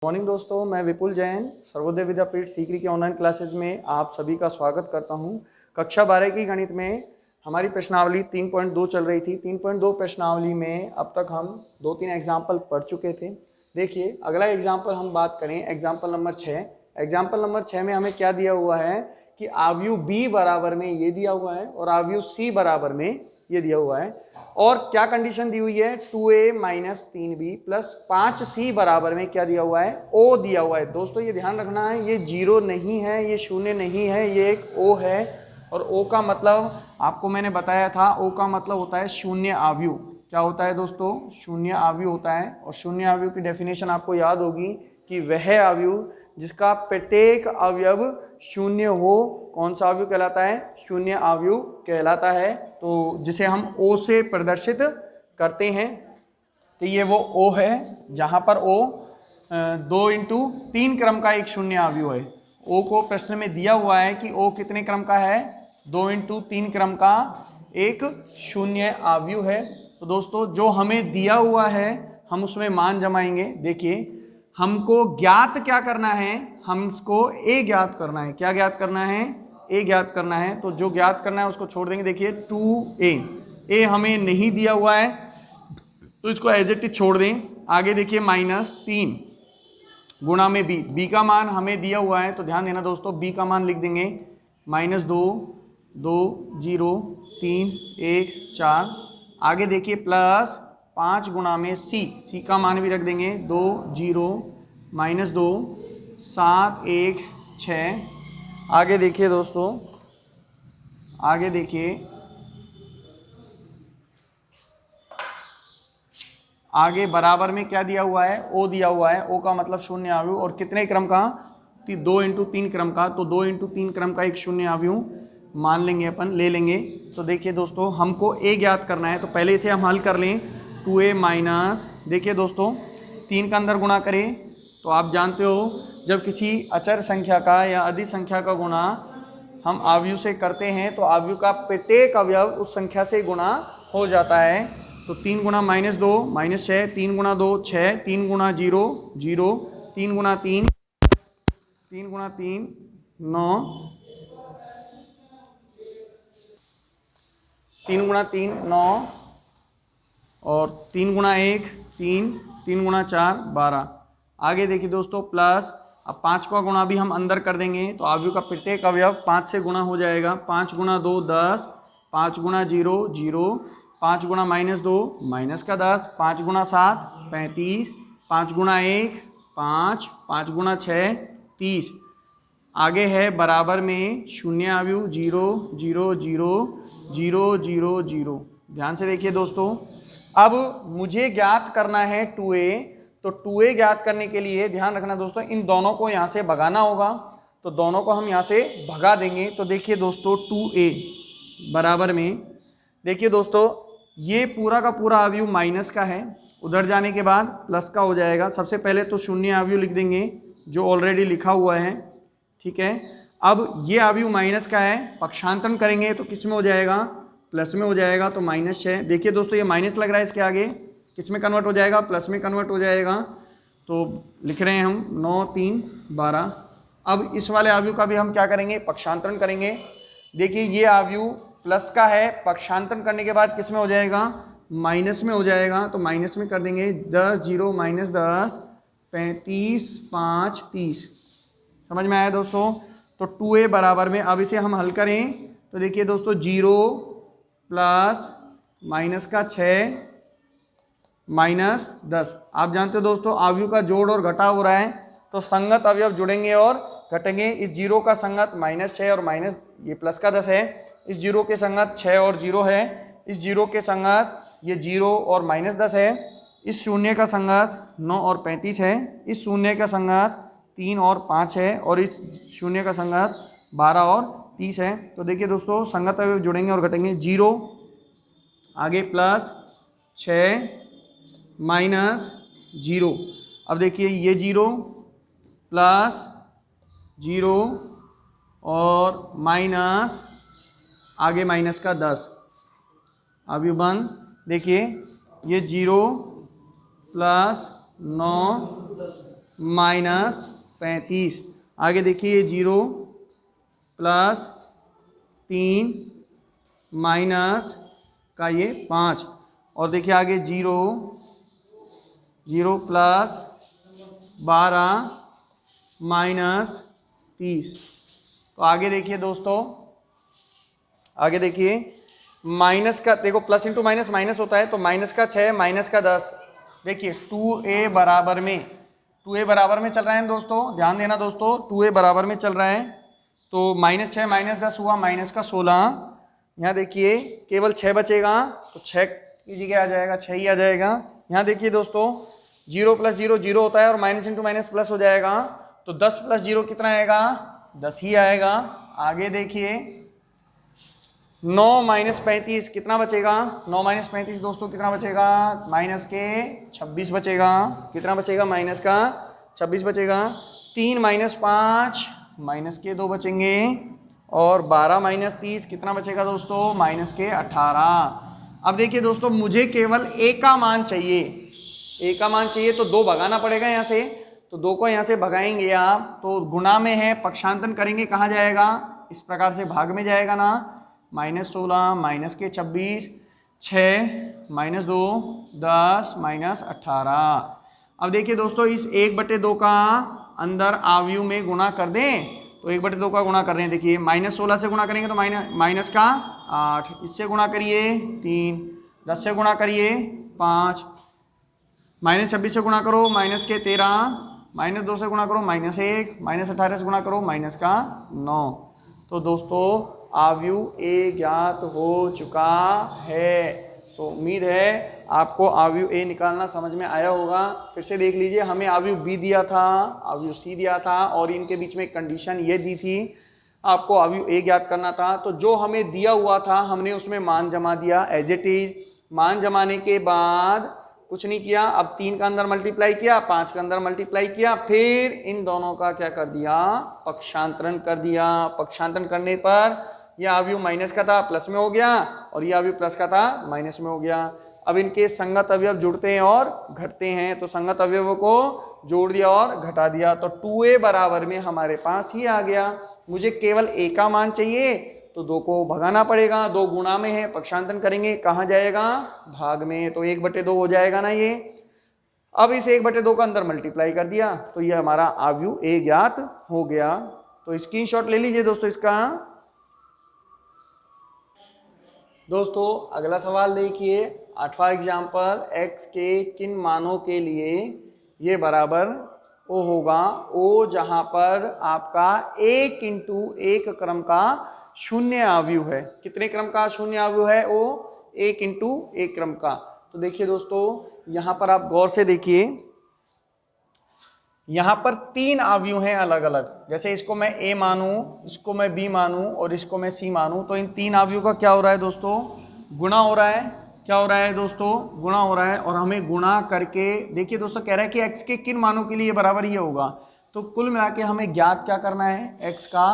Morning दोस्तों, मैं विपुल जैन सर्वोदय विद्यापीठ सीकरी के ऑनलाइन क्लासेज में आप सभी का स्वागत करता हूं। कक्षा 12 की गणित में हमारी प्रश्नावली 3.2 चल रही थी। 3.2 प्रश्नावली में अब तक हम 2-3 एग्जाम्पल पढ़ चुके थे। देखिए, अगला एग्जाम्पल हम बात करें एग्जाम्पल नंबर 6। एग्जाम्पल नंबर 6 में हमें क्या दिया हुआ है कि आव्यूह बी बराबर में ये दिया हुआ है और आव्यूह सी बराबर में ये दिया हुआ है। और क्या कंडीशन दी हुई है, 2a minus 3b plus 5c बराबर में क्या दिया हुआ है, o दिया हुआ है। दोस्तों ये ध्यान रखना है, ये जीरो नहीं है, ये शून्य नहीं है, ये एक o है। और o का मतलब आपको मैंने बताया था, o का मतलब होता है शून्य आव्यूह। क्या होता है दोस्तों, शून्य आव्यूह होता है। और शून्य आव्यूह की डेफिनेशन आपको याद होगी कि वह आव्यूह जिसका प्रत्येक अवयव शून्य हो, कौन सा आव्यूह कहलाता है, शून्य आव्यूह कहलाता है। तो जिसे हम ओ से प्रदर्शित करते हैं, तो ये वो ओ है जहां पर ओ 2x3 क्रम का एक शून्य आव्यूह है। ओ को प्रश्न में दिया हुआ है कि ओ कितने क्रम का है, 2x3 क्रम का एक शून्य आव्यूह है। तो दोस्तों जो हमें दिया हुआ है हम उसमें मान जमाएंगे। देखिए, हमको ज्ञात क्या करना है, हमको ए ज्ञात करना है। क्या ज्ञात करना है, ए ज्ञात करना है। तो जो ज्ञात करना है उसको छोड़ देंगे। देखिए 2a, ए हमें नहीं दिया हुआ है तो इसको एज इट इज छोड़ दें। आगे देखिए -3 गुणा में b, b का मान हमें दिया हुआ है तो ध्यान देना दोस्तों, b का मान लिख देंगे -2, 2, 0, 3, 1, 4। आगे देखिए +5 गुणा में c, c का मान भी रख देंगे 2, 0, -2, 7, 1, 6। आगे देखिए दोस्तों, आगे देखिए, आगे बराबर में क्या दिया हुआ है, ओ दिया हुआ है। ओ का मतलब शून्य आव्यूह। और कितने क्रम का, 2x3 क्रम का। तो 2x3 क्रम का एक शून्य आव्यूह मान लेंगे, अपन ले लेंगे। तो देखिए दोस्तों, हमको ए ज्ञात करना है तो पहले इसे हम हल कर लें। 2a माइनस, देखिए दोस्तों 3 का अंदर गुणा करें तो आप जानते हो जब किसी अचर संख्या का या अधिक संख्या का गुणा हम आव्यूह से करते हैं तो आव्यूह का प्रत्येक अवयव उस संख्या से गुणा हो जाता है। तो 3 गुणा -2 -6, 3 गुणा 2 6, 3 गुणा 0 0, 3 गुणा 3 3 गुणा 3 9, 3 गुणा 3 9, और 3 गुणा 1 3, 3 गुणा 4 12। आगे देखिए दोस्तों प्लस, अब 5 का गुणा भी हम अंदर कर देंगे तो आव्यूह का प्रत्येक अवयव 5 से गुणा हो जाएगा। 5 गुणा 2 10, 5 गुणा 0 0, 5 गुणा -2 -10, 5 गुणा 7 35, 5 गुणा 1 5, 5 गुणा 6 30। आगे है बराबर में शून्य आव्यूह 0 0 0 0 0 0। ध्यान से देखिए दोस्तों, अब मुझे ज्ञात करना है 2a। तो 2a ज्ञात करने के लिए ध्यान रखना दोस्तों, इन दोनों को यहाँ से भगाना होगा। तो दोनों को हम यहाँ से भगा देंगे। तो देखिए दोस्तों 2a बराबर में, देखिए दोस्तों ये पूरा का पूरा आव्यूह माइनस का है, उधर जाने के बाद प्लस का हो जाएगा। सबसे पहले तो शून्य आव्यूह लिख देंगे जो ऑलरेडी लिखा हुआ है, ठीक है। अब ये आव्यूह माइनस का है, पक्षांतरण करेंगे तो किस में हो जाएगा, प्लस में हो जाएगा। तो -6। देखिए दोस्तों ये माइनस लग रहा है, इसके आगे किस में कन्वर्ट हो जाएगा, प्लस में कन्वर्ट हो जाएगा। तो लिख रहे हैं हम 9 3 12। अब इस वाले आव्यूह का भी हम क्या करेंगे, पक्षांतरण करेंगे। देखिए ये आव्यूह प्लस का है, पक्षांतरण करने के बाद किस में हो जाएगा, माइनस में हो जाएगा। तो माइनस में कर देंगे 10 0 -10 35 5 30। समझ में आया दोस्तों। तो 2a बराबर में, अब इसे हम हल करें तो देखिए दोस्तों 0 प्लस माइनस का 6 -10। आप जानते हो दोस्तों आव्यूह का जोड़ और घटा हो रहा है तो संगत अवयव जुड़ेंगे और घटेंगे। इस 0 का संगत -6 और माइनस ये प्लस का 10 है। इस 0 के संगत 6 और 0 है। इस 0 के संगत ये 0 और -10 है। इस शून्य का संगत 9 और 35 है। इस शून्य का संगत 3 और 5 है। और इस शून्य का संगत 12 और 30 है। तो देखिए दोस्तों संगत अवयव जुड़ेंगे और घटेंगे। 0 आगे प्लस 6 -0। अब देखिए ये 0 प्लस 0 और माइनस, आगे माइनस का 10। अब ये बंद। देखिए ये 0 प्लस 9 माइनस 35। आगे देखिए 0 प्लस 3 माइनस का ये 5। और देखिए आगे 0 प्लस 12 माइनस 30। तो आगे देखिए दोस्तों, आगे देखिए माइनस का, देखो प्लस इंटू माइनस माइनस होता है, तो माइनस का 6 माइनस का 10। देखिए 2a बराबर में, 2a बराबर में चल रहा है दोस्तों, ध्यान देना दोस्तों, 2a बराबर में चल रहा है। तो माइनस 6 माइनस 10 हुआ माइनस का 16। यहाँ देखिए केवल 6 बचेगा, तो 6 की जगह आ जाएगा 6 ही आ जाएगा। यहाँ देखिए दोस्तों 0 प्लस 0 0 होता है और माइनस इंटू माइनस प्लस हो जाएगा, तो 10 प्लस 0 कितना आएगा, 10 ही आएगा। आगे देखिए 9 माइनस 35 कितना बचेगा, 9 माइनस 35 दोस्तों कितना बचेगा, माइनस के 26 बचेगा। कितना बचेगा, माइनस का 26 बचेगा। 3 माइनस 5 माइनस के 2 बचेंगे, और 12 माइनस 30 कितना बचेगा दोस्तों, माइनस के 18। अब देखिए दोस्तों मुझे केवल a का मान चाहिए, a का मान चाहिए, तो 2 भगाना पड़ेगा यहाँ से, तो 2 को यहाँ से भगाएंगे आप, तो गुणा में है, पक्षांतन करेंगे कहाँ जाएगा, इस प्रकार से भाग में जाएगा ना, माइनस 16 माइनस के 26, 6 माइनस 2 10 माइनस 18। अब देखिए दोस्तों इस 1/2 का अंदर आव्यूह में गुणा कर दें, तो 1/2 का गुणा कर रहे हैं। देखिए माइनस 16 से गुणा करेंगे तो माइनस का 8, इससे गुणा करिए 3, 10 से गुणा करिए 5, माइनस 26 से गुणा करो माइनस के 13, माइनस 2 से गुणा करो माइनस 1, माइनस 18 से गुणा करो माइनस का 9। तो दोस्तों आव्यूह ए ज्ञात हो चुका है। तो उम्मीद है आपको आव्यूह ए निकालना समझ में आया होगा। फिर से देख लीजिए, हमें आव्यूह बी दिया था, आव्यूह सी दिया था, और इनके बीच में कंडीशन ये दी थी, आपको आव्यूह ए ज्ञात करना था। तो जो हमें दिया हुआ था हमने उसमें मान जमा दिया एज इट इज। मान जमाने के बाद कुछ नहीं किया, अब 3 का अंदर मल्टीप्लाई किया, 5 का अंदर मल्टीप्लाई किया, फिर इन दोनों का क्या कर दिया, पक्षांतरण कर दिया। पक्षांतरण करने पर यह आव्यूह माइनस का था प्लस में हो गया, और यह आव्यूह प्लस का था माइनस में हो गया। अब इनके संगत अवयव जुड़ते हैं और घटते हैं, तो संगत अवयवों को जोड़ दिया और घटा दिया, तो 2a बराबर में हमारे पास ही आ गया। मुझे केवल a का मान चाहिए, तो 2 को भगाना पड़ेगा, 2 गुणा में है, पक्षांतरण करेंगे कहाँ जाएगा, भाग में, तो 1/2 हो जाएगा ना ये। अब इस 1/2 का अंदर मल्टीप्लाई कर दिया, तो ये हमारा आव्यूह ए ज्ञात हो गया। तो स्क्रीनशॉट ले लीजिए दोस्तों इसका। दोस्तों अगला सवाल देखिए, 8वां एग्जाम्पल, x के किन मानों के लिए ये बराबर ओ होगा, ओ जहां पर आपका 1 इंटू 1 क्रम का शून्य आव्यूह है। कितने क्रम का शून्य आव्यूह है, ओ 1 इंटू 1 क्रम का। तो देखिए दोस्तों यहां पर आप गौर से देखिए, यहां पर 3 आव्यूह हैं अलग अलग, जैसे इसको मैं a मानूं, इसको मैं b मानूं और इसको मैं c मानूं, तो इन 3 आव्यूह का क्या हो रहा है दोस्तों, गुणा हो रहा है। क्या हो रहा है दोस्तों, गुणा हो रहा है। और हमें गुणा करके देखिए दोस्तों कह रहा है कि x के किन मानों के लिए बराबर ये होगा, तो कुल मिला के हमें ज्ञात क्या करना है, x का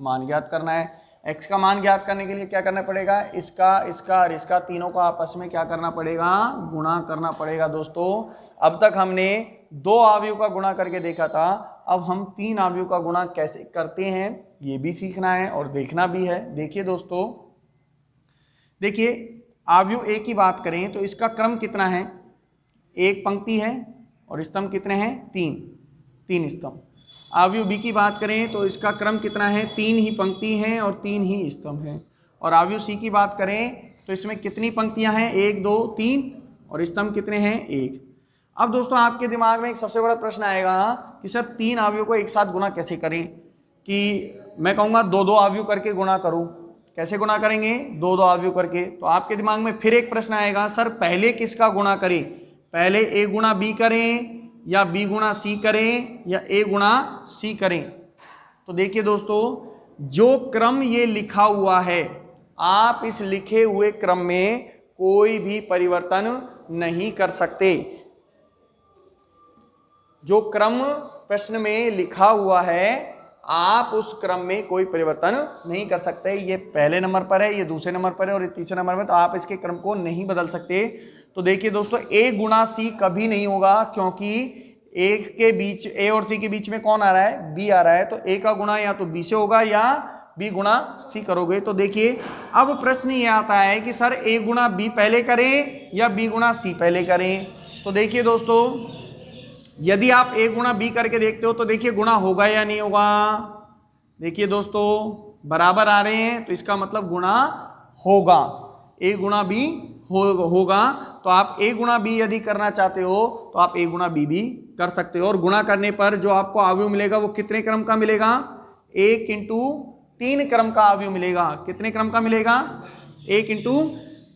मान ज्ञात करना है। x का मान ज्ञात करने के लिए क्या करना पड़ेगा, इसका इसका और इसका तीनों का आपस में क्या करना पड़ेगा, गुणा करना पड़ेगा। दोस्तों अब तक हमने 2 आव्यूह का गुणा करके देखा था, अब हम 3 आव्यूह का गुणा कैसे करते हैं ये भी सीखना है और देखना भी है। देखिए दोस्तों, देखिए आव्यूह ए की बात करें तो इसका क्रम कितना है, 1 पंक्ति है और स्तंभ कितने हैं, 3 स्तंभ। आव्यूह बी की बात करें तो इसका क्रम कितना है, 3 ही पंक्ति हैं और 3 ही स्तंभ हैं। और आव्यूह सी की बात करें तो इसमें कितनी पंक्तियां हैं, 1 2 3, और स्तंभ कितने हैं, 1। अब दोस्तों आपके दिमाग में एक सबसे बड़ा प्रश्न आएगा कि सर 3 आव्यूह को एक साथ गुणा कैसे करें, कि मैं कहूँगा 2-2 आव्यूह करके गुणा करूँ। कैसे गुणा करेंगे, 2-2 आव्यूह करके। तो आपके दिमाग में फिर एक प्रश्न आएगा, सर पहले किसका गुणा करें, पहले a गुणा b करें या b गुणा c करें या a गुणा c करें। तो देखिए दोस्तों जो क्रम ये लिखा हुआ है, आप इस लिखे हुए क्रम में कोई भी परिवर्तन नहीं कर सकते। जो क्रम प्रश्न में लिखा हुआ है आप उस क्रम में कोई परिवर्तन नहीं कर सकते। ये पहले नंबर पर है, ये दूसरे नंबर पर है और ये तीसरे नंबर में, तो आप इसके क्रम को नहीं बदल सकते। तो देखिए दोस्तों a गुणा c कभी नहीं होगा, क्योंकि ए के बीच, ए और सी के बीच में कौन आ रहा है, बी आ रहा है, तो ए का गुणा या तो बी से होगा या बी गुणा सी करोगे। तो देखिए अब प्रश्न ये आता है कि सर ए गुणा बी पहले करें या बी गुणा सी पहले करें। तो देखिए दोस्तों, यदि आप ए गुणा बी करके देखते हो तो देखिए गुणा होगा या नहीं होगा। देखिए दोस्तों बराबर आ रहे हैं तो इसका मतलब गुणा होगा, ए गुणा बी होगा। तो आप ए गुणा बी यदि करना चाहते हो तो आप ए गुणा बी भी कर सकते हो। और गुणा करने पर जो आपको अवयव मिलेगा वो कितने क्रम का मिलेगा, 1 इंटू 3 क्रम का अवयव मिलेगा। कितने क्रम का मिलेगा, 1 इंटू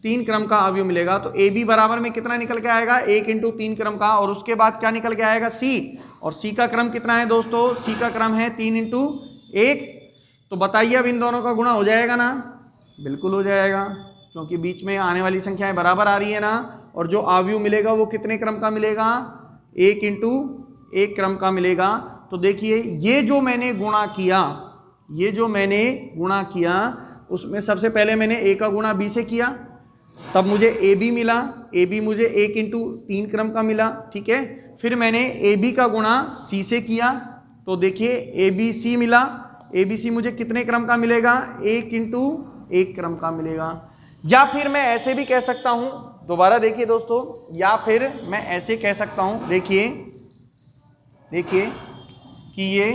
3 क्रम का अवयव मिलेगा। तो ए बी बराबर में कितना निकल के आएगा, 1 इंटू 3 क्रम का। और उसके बाद क्या निकल के आएगा, सी। और सी का क्रम कितना है दोस्तों, सी का क्रम है 3 इंटू 1। तो बताइए अब इन दोनों का गुणा हो जाएगा ना, बिल्कुल हो जाएगा, क्योंकि बीच में आने वाली संख्याएं बराबर आ रही है ना। और जो अवयव मिलेगा वो कितने क्रम का मिलेगा, 1 इंटू 1 क्रम का मिलेगा। तो देखिए ये जो मैंने गुणा किया, ये जो मैंने गुणा किया उसमें सबसे पहले मैंने ए का गुणा बी से किया, तब मुझे ए बी मिला। ए बी मुझे 1 इंटू 3 क्रम का मिला, ठीक है। फिर मैंने ए बी का गुणा सी से किया, तो देखिए ए बी सी मिला। ए बी सी मुझे कितने क्रम का मिलेगा, 1 इंटू 1 क्रम का मिलेगा। या फिर मैं ऐसे भी कह सकता हूं, दोबारा देखिए दोस्तों, या फिर मैं ऐसे कह सकता हूं, देखिए कि ये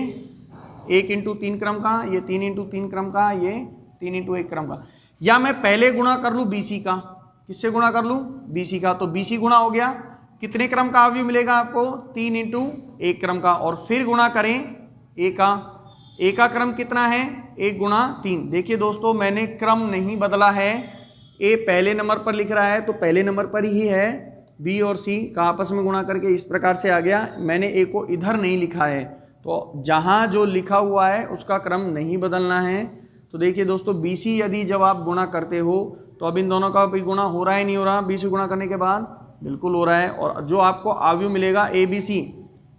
1 इंटू 3 क्रम का, ये 3 इंटू 3 क्रम का, ये 3 इंटू 1 क्रम का। या मैं पहले गुणा कर लूँ बीसी का, किससे गुणा कर लूँ, बीसी का। तो बीसी गुणा हो गया, कितने क्रम का अवयव मिलेगा आपको, 3 इंटू 1 क्रम का। और फिर गुणा करें ए का, ए का क्रम कितना है, 1 गुणा 3। देखिए दोस्तों मैंने क्रम नहीं बदला है, ए पहले नंबर पर लिख रहा है तो पहले नंबर पर ही है, बी और सी का आपस में गुणा करके इस प्रकार से आ गया। मैंने ए को इधर नहीं लिखा है, तो जहाँ जो लिखा हुआ है उसका क्रम नहीं बदलना है। तो देखिए दोस्तों बी सी यदि जब आप गुणा करते हो तो अब इन दोनों का भी गुणा हो रहा है नहीं हो रहा, बी सी गुणा करने के बाद बिल्कुल हो रहा है। और जो आपको अवयव मिलेगा ए बी सी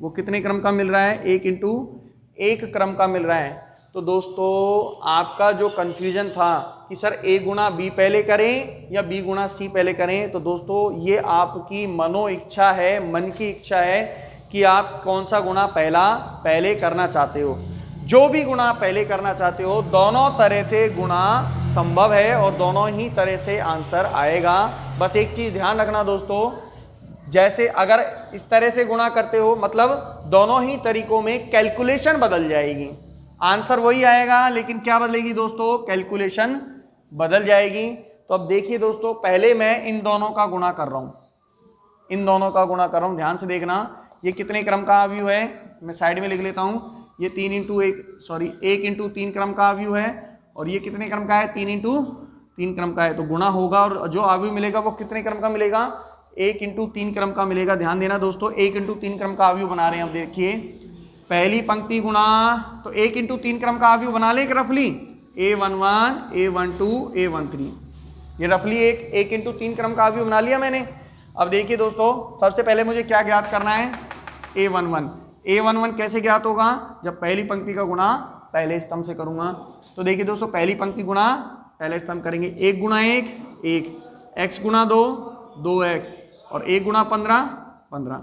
वो कितने क्रम का मिल रहा है, 1 इंटू 1 क्रम का मिल रहा है। तो दोस्तों आपका जो कन्फ्यूजन था कि सर ए गुणा बी पहले करें या बी गुणा सी पहले करें, तो दोस्तों ये आपकी मनो इच्छा है, मन की इच्छा है कि आप कौन सा गुणा पहले करना चाहते हो। जो भी गुणा पहले करना चाहते हो, दोनों तरह से गुणा संभव है और दोनों ही तरह से आंसर आएगा। बस एक चीज़ ध्यान रखना दोस्तों, जैसे अगर इस तरह से गुणा करते हो मतलब दोनों ही तरीकों में कैलकुलेशन बदल जाएगी, आंसर वही आएगा लेकिन क्या बदलेगी दोस्तों, कैलकुलेशन बदल जाएगी। तो अब देखिए दोस्तों, पहले मैं इन दोनों का गुणा कर रहा हूं, इन दोनों का गुणा कर रहा हूं, ध्यान से देखना। ये कितने क्रम का अवयव है, मैं साइड में लिख लेता हूं। ये 1 इंटू 3 क्रम का अवयव है और ये कितने क्रम का है, 3 इंटू 3 क्रम का है। तो गुणा होगा और जो अवयव मिलेगा वो कितने क्रम का मिलेगा, 1 इंटू 3 क्रम का मिलेगा। ध्यान देना दोस्तों, 1 इंटू 3 क्रम का अवयव बना रहे हैं। अब देखिए पहली पंक्ति गुणा, तो 1 इंटू 3 क्रम का अवयव बना ले रफली, A11, A12, A13। ये रफली 1 इंटू 3 क्रम का अवयव बना लिया मैंने। अब देखिए दोस्तों, सबसे पहले मुझे क्या ज्ञात करना है, A11। A11 कैसे ज्ञात होगा, जब पहली पंक्ति का गुणा पहले स्तंभ से करूंगा। तो देखिए दोस्तों, पहली पंक्ति गुणा पहले स्तंभ करेंगे, 1 गुणा 1, 1, x गुणा 2, 2x, और 1 गुणा 15, 15।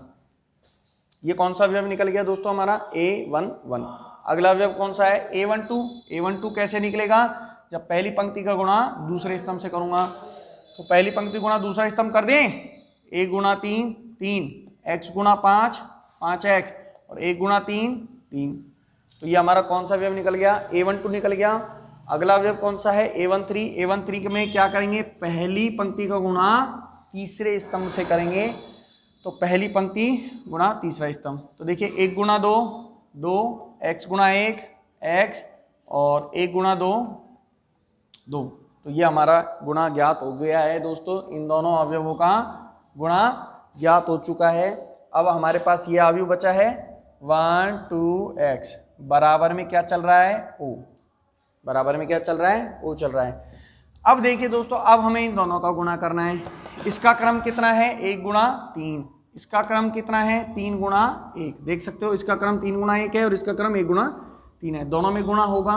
ये कौन सा अवयव निकल गया दोस्तों हमारा, A11। अगला अवयव कौन सा है, A12। A12 कैसे निकलेगा, जब पहली पंक्ति का गुणा दूसरे स्तंभ से करूंगा। तो पहली पंक्ति गुणा दूसरा स्तंभ कर दें, 1 गुणा 3, 3, x गुणा 5, 5x, और 1 गुणा 3, 3। तो ये हमारा कौन सा अवयव निकल गया, A12 निकल गया। अगला अवयव कौन सा है, A13। A13 में क्या करेंगे, पहली पंक्ति का गुणा तीसरे स्तंभ से करेंगे। तो पहली पंक्ति गुणा तीसरा स्तंभ। तो देखिए 1 गुणा 2, 2, x गुणा 1, x, और 1 गुणा 2, 2। तो ये हमारा गुणा ज्ञात हो गया है दोस्तों, इन दोनों अवयवों का गुणा ज्ञात हो चुका है। अब हमारे पास ये अवयव बचा है 1, 2x, बराबर में क्या चल रहा है, o, बराबर में क्या चल रहा है, o चल रहा है। अब देखिए दोस्तों, अब हमें इन दोनों का गुणा करना है। इसका क्रम कितना है, 1 गुणा 3, इसका क्रम कितना है, 3 गुणा 1। देख सकते हो इसका क्रम 3 गुणा 1 है और इसका क्रम 1 गुणा 3 है। दोनों में गुणा होगा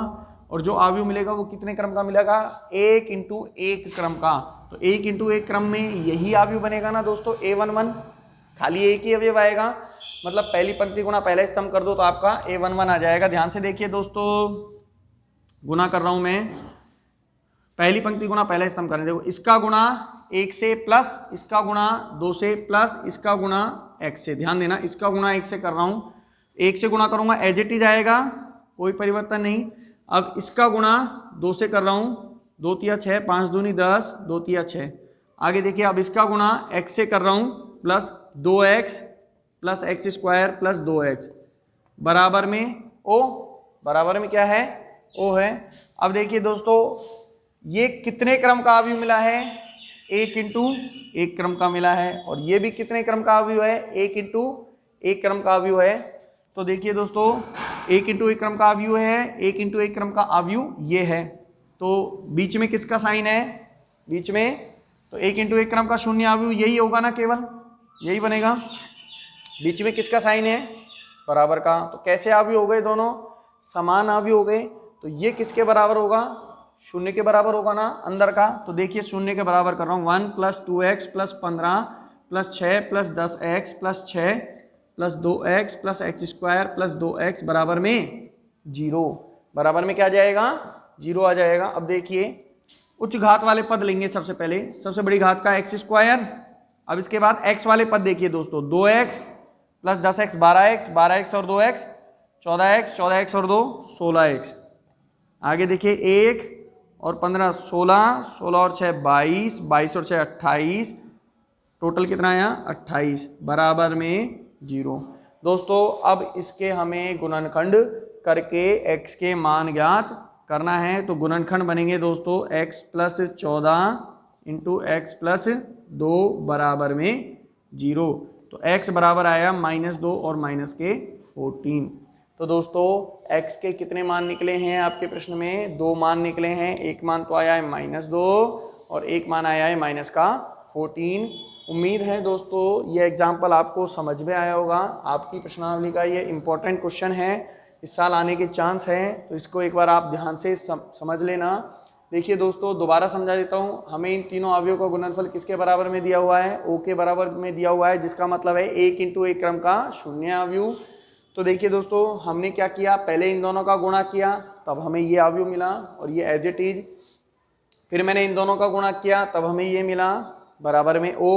और जो अवयव मिलेगा वो कितने क्रम का मिलेगा, 1 इंटू 1 क्रम का। तो 1 इंटू 1 क्रम में यही अवयव बनेगा ना दोस्तों, A11, खाली एक ही अवयव आएगा। मतलब पहली पंक्ति गुना पहला स्तंभ कर दो तो आपका A11 आ जाएगा। ध्यान से देखिए दोस्तों, गुना कर रहा हूं मैं, पहली पंक्ति गुना पहला स्तंभ करें। देखो इसका गुणा 1 से प्लस इसका गुणा 2 से प्लस इसका गुणा x से। ध्यान देना, इसका गुणा 1 से कर रहा हूं, 1 से गुणा करूंगा एज इट इज आएगा, कोई परिवर्तन नहीं। अब इसका गुणा 2 से कर रहा हूं, 2 तिया 6, 5 दूनी 10, 2 तिया 6। आगे देखिए, अब इसका गुणा x से कर रहा हूं plus 2x plus x square plus 2x बराबर में o, बराबर में क्या है, o है। अब देखिए दोस्तों, ये कितने क्रम का अवयव मिला है, 1 इंटू 1 क्रम का मिला है, और ये भी कितने क्रम का अवयव है, 1 इंटू 1 क्रम का अवयव है। तो देखिए दोस्तों, 1 इंटू 1 क्रम का अवयव है, 1 इंटू 1 क्रम का अवयव ये है। तो बीच में किसका साइन है, बीच में, तो 1 इंटू 1 क्रम का शून्य अवयव यही होगा ना, केवल यही बनेगा। बीच में किसका साइन है, बराबर का। तो कैसे अवयव हो गए, दोनों समान अवयव हो गए। तो ये किसके बराबर होगा, शून्य के बराबर होगा ना अंदर का। तो देखिए शून्य के बराबर कर रहा हूँ, 1 plus 2x plus 15 plus 6 plus 10x plus 6 plus 2x plus x square plus 2x बराबर में 0। बराबर में क्या आ जाएगा, 0 आ जाएगा। अब देखिए उच्च घात वाले पद लेंगे सबसे पहले, सबसे बड़ी घात का एक्स स्क्वायर। अब इसके बाद x वाले पद देखिए दोस्तों, 2x plus 10x 12x, 12x और 2x 14x, 14x और 2 16x। आगे देखिए 1 और 15 16, 16 और 6 22, 22 और 6 28, टोटल कितना आया 28 बराबर में 0। दोस्तों अब इसके हमें गुणनखंड करके x के मान ज्ञात करना है। तो गुणनखंड बनेंगे दोस्तों x plus 14 into x plus 2 बराबर में 0। तो x बराबर आया -2 और माइनस के 14। तो दोस्तों x के कितने मान निकले हैं आपके प्रश्न में, 2 मान निकले हैं। एक मान तो आया है -2 और एक मान आया है माइनस का 14। उम्मीद है दोस्तों ये एग्जाम्पल आपको समझ में आया होगा। आपकी प्रश्नावली का ये इम्पोर्टेंट क्वेश्चन है, इस साल आने के चांस हैं, तो इसको एक बार आप ध्यान से समझ लेना। देखिए दोस्तों दोबारा समझा देता हूँ, हमें इन तीनों अवयवों का गुणनफल किसके बराबर में दिया हुआ है, o के बराबर में दिया हुआ है, जिसका मतलब है 1 इंटू 1 क्रम का शून्य अवयव। तो देखिए दोस्तों हमने क्या किया, पहले इन दोनों का गुणा किया तब हमें ये अवयव मिला और ये एज इट इज। फिर मैंने इन दोनों का गुणा किया तब हमें ये मिला बराबर में o।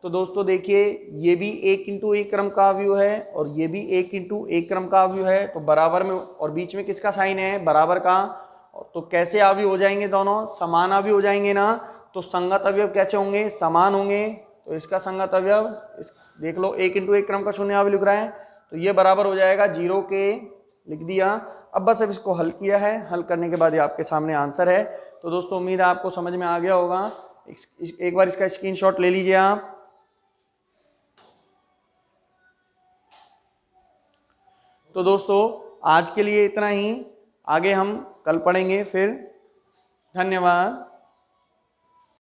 तो दोस्तों देखिए ये भी 1 इंटू 1 क्रम का अवयव है और ये भी 1 इंटू 1 क्रम का अवयव है। तो बराबर में, और बीच में किसका साइन है, बराबर का। तो कैसे अवयव हो जाएंगे, दोनों समान अवयव हो जाएंगे ना। तो संगत अवयव कैसे होंगे, समान होंगे। तो इसका संगत अवयव देख लो, 1 इंटू 1 क्रम का शून्य अवयव लिख रहा है, तो ये बराबर हो जाएगा 0 के, लिख दिया। अब बस अब इसको हल किया है, हल करने के बाद ये आपके सामने आंसर है। तो दोस्तों उम्मीद है आपको समझ में आ गया होगा। एक बार इसका स्क्रीनशॉट ले लीजिए आप। तो दोस्तों आज के लिए इतना ही, आगे हम कल पढ़ेंगे फिर। धन्यवाद।